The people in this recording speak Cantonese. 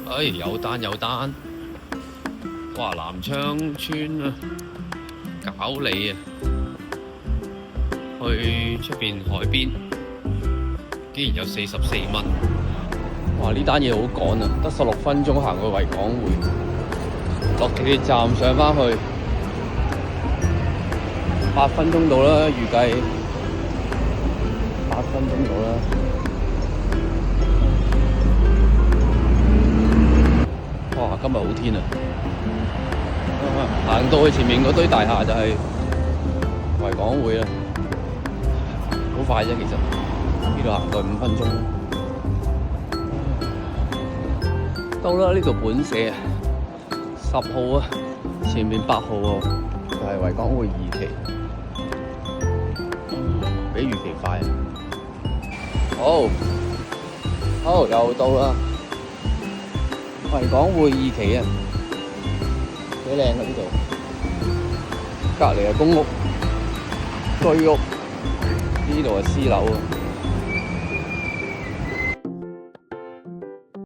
哎，有單，哇！南昌村啊，搞你啊！去出邊海邊，竟然有44蚊。哇！呢單嘢好趕啊，得16分鐘行去維港匯，落地鐵站上返去8分鐘到啦，預計8分鐘到啦。哇！今日好天啊！行到去前面嗰堆大廈就係維港匯啦，好快啫，其實呢度行過5分鐘。到啦，呢度本社10號啊，前面8號喎，就係維港匯2期，比預期快啊！好，又到啦，維港匯2期啊，幾靚啊呢度，隔離係公屋、居屋，呢度係私樓啊。